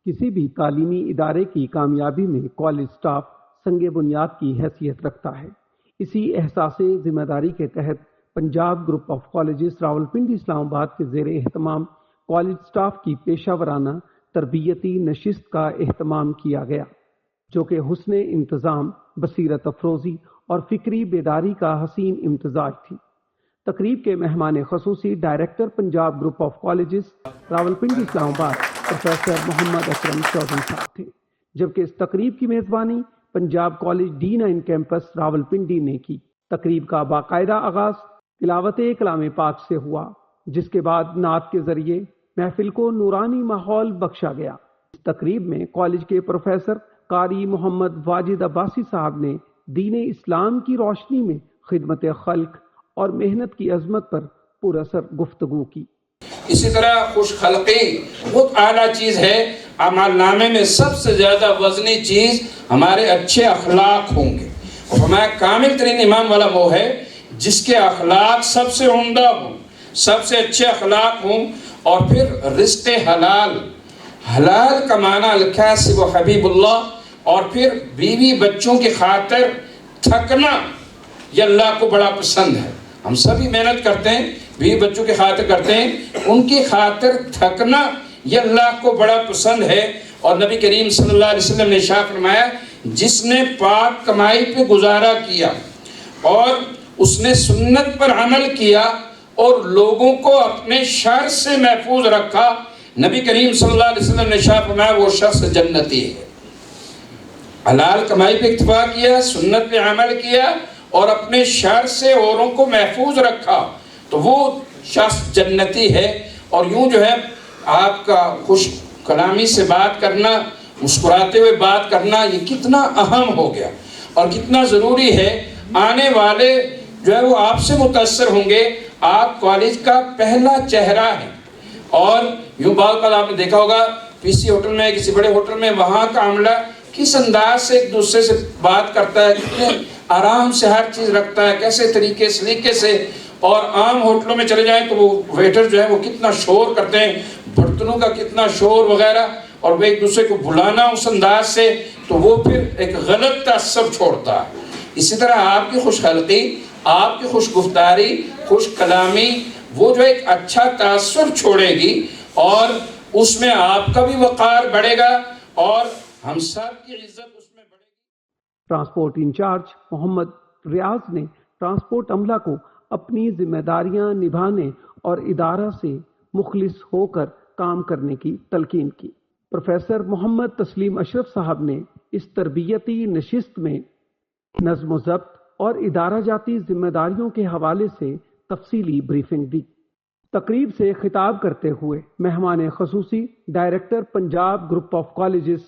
کسی بھی تعلیمی ادارے کی کامیابی میں کالج سٹاف سنگ بنیاد کی حیثیت رکھتا ہے۔ اسی احساس ذمہ داری کے تحت Punjab group of colleges Rawalpindi Islamabad کے زیر اہتمام کالج سٹاف کی پیشہ ورانہ تربیتی نشست کا اہتمام کیا گیا، جو کہ حسن انتظام، بصیرت افروزی اور فکری بیداری کا حسین امتزاج تھی۔ تقریب کے مہمان خصوصی director Punjab group of colleges Rawalpindi Islamabad professor Muhammad Akram Chaudhry صاحب تھے، جبکہ اس تقریب کی میزبانی Punjab college D9 campus Rawalpindi نے کی۔ تقریب کا باقاعدہ آغاز تلاوت کلام پاک سے ہوا، جس کے بعد نعت کے ذریعے محفل کو نورانی ماحول بخشا گیا۔ اس تقریب میں کالج کے پروفیسر قاری محمد واجد عباسی صاحب نے دین اسلام کی روشنی میں خدمت خلق اور محنت کی عظمت پر پراثر گفتگو کی۔ اسی طرح خوش خلقی بہت اعلیٰ چیز ہے۔ اعمال نامے میں سب سے زیادہ وزنی چیز ہمارے اچھے اخلاق ہوں گے، اور ہمارا کامل ترین ایمان والا وہ ہے جس کے اخلاق سب سے عمدہ ہوں، سب سے اچھے اخلاق ہوں، اور پھر رزق حلال، حلال کمانا، الکاسب حبیب اللہ، اور پھر بیوی بچوں کی خاطر تھکنا، یہ اللہ کو بڑا پسند ہے۔ ہم سبھی محنت کرتے ہیں، بیوی بچوں کی خاطر کرتے ہیں، ان کی خاطر تھکنا یہ اللہ کو بڑا پسند ہے۔ اور نبی کریم صلی اللہ علیہ وسلم نے ارشاد فرمایا، جس نے پاک کمائی پہ گزارا کیا اور اس نے سنت پر عمل کیا اور لوگوں کو اپنے شر سے محفوظ رکھا، نبی کریم صلی اللہ علیہ وسلم نے ارشاد فرمایا وہ شخص جنتی ہے۔ حلال کمائی پہ اکتفا کیا، سنت پہ عمل کیا اور اپنے شر سے اوروں کو محفوظ رکھا، تو وہ شخص جنتی ہے۔ اور یوں جو ہے آپ کا خوش کلامی سے بات کرنا، مسکراتے ہوئے بات کرنا، یہ کتنا اہم ہو گیا اور کتنا ضروری ہے۔ آنے والے جو ہے وہ آپ سے متاثر ہوں گے، آپ کالج کا پہلا چہرہ ہیں۔ اور یوں بات آپ نے دیکھا ہوگا PC ہوٹل میں، کسی بڑے ہوٹل میں، وہاں کا عملہ کس انداز سے ایک دوسرے سے بات کرتا ہے، کتنے آرام سے ہر چیز رکھتا ہے، کیسے طریقے سلیقے سے۔ اور عام ہوٹلوں میں چلے جائیں تو وہ ویٹر جو ہے وہ کتنا شور کرتے ہیں، برتنوں کا کتنا شور وغیرہ، اور وہ ایک دوسرے کو بلانا اس انداز سے، تو وہ پھر ایک غلط تاثر چھوڑتا ہے۔ اسی طرح آپ کی خوش خلقی، آپ کی خوش گفتاری، خوش کلامی، وہ جو ایک اچھا تاثر چھوڑے گی اور اس میں آپ کا بھی وقار بڑھے گا اور ہم سب کی عزت اس میں بڑھے گی۔ ٹرانسپورٹ انچارج محمد ریاض نے ٹرانسپورٹ عملہ کو اپنی ذمہ داریاں نبھانے اور ادارہ سے مخلص ہو کر کام کرنے کی تلقین کی۔ پروفیسر محمد تسلیم اشرف صاحب نے اس تربیتی نشست میں نظم و ضبط اور ادارہ جاتی ذمہ داریوں کے حوالے سے تفصیلی بریفنگ دی۔ تقریب سے خطاب کرتے ہوئے مہمان خصوصی director Punjab group of colleges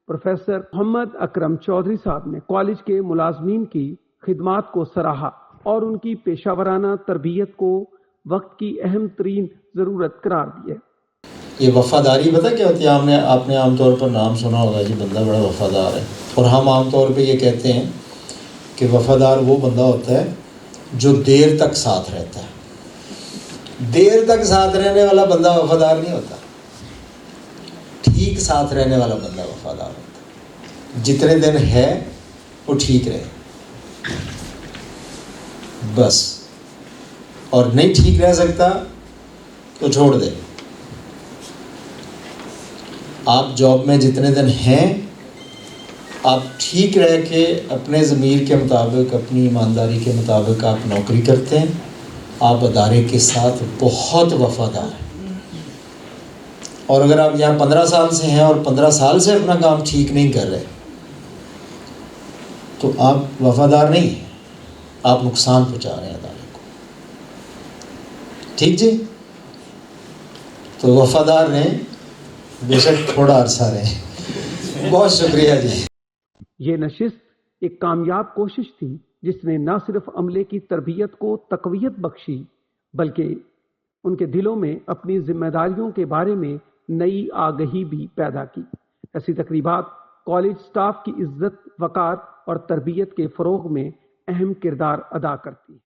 professor Muhammad Akram Chaudhry sahib نے کالج کے ملازمین کی خدمات کو سراہا اور ان کی پیشہ ورانہ تربیت کو وقت کی اہم ترین ضرورت قرار دیا۔ یہ وفاداری پتہ کیا ہوتی ہے؟ آپ نے عام طور پر نام سنا ہوگا جی بندہ بڑا وفادار ہے، اور ہم عام طور پہ یہ کہتے ہیں کہ وفادار وہ بندہ ہوتا ہے جو دیر تک ساتھ رہتا ہے۔ دیر تک ساتھ رہنے والا بندہ وفادار نہیں ہوتا، ٹھیک ساتھ رہنے والا بندہ وفادار ہوتا ہے۔ جتنے دن ہے وہ ٹھیک رہے بس، اور نہیں ٹھیک رہ سکتا تو چھوڑ دے۔ آپ جاب میں جتنے دن ہیں آپ ٹھیک رہ کے اپنے ضمیر کے مطابق، اپنی ایمانداری کے مطابق آپ نوکری کرتے ہیں، آپ ادارے کے ساتھ بہت وفادار ہیں۔ اور اگر آپ یہاں 15 سال سے ہیں اور 15 سال سے اپنا کام ٹھیک نہیں کر رہے تو آپ وفادار نہیں ہیں، آپ نقصان پہنچا رہے ہیں ادارے کو۔ ٹھیک جی؟ تو وفادار رہیں، بے شک تھوڑا عرصہ رہیں۔ بہت شکریہ جی۔ یہ نشست ایک کامیاب کوشش تھی جس نے نہ صرف عملے کی تربیت کو تقویت بخشی بلکہ ان کے دلوں میں اپنی ذمہ داریوں کے بارے میں نئی آگہی بھی پیدا کی۔ ایسی تقریبات کالج سٹاف کی عزت، وقار اور تربیت کے فروغ میں اہم کردار ادا کرتی ہیں۔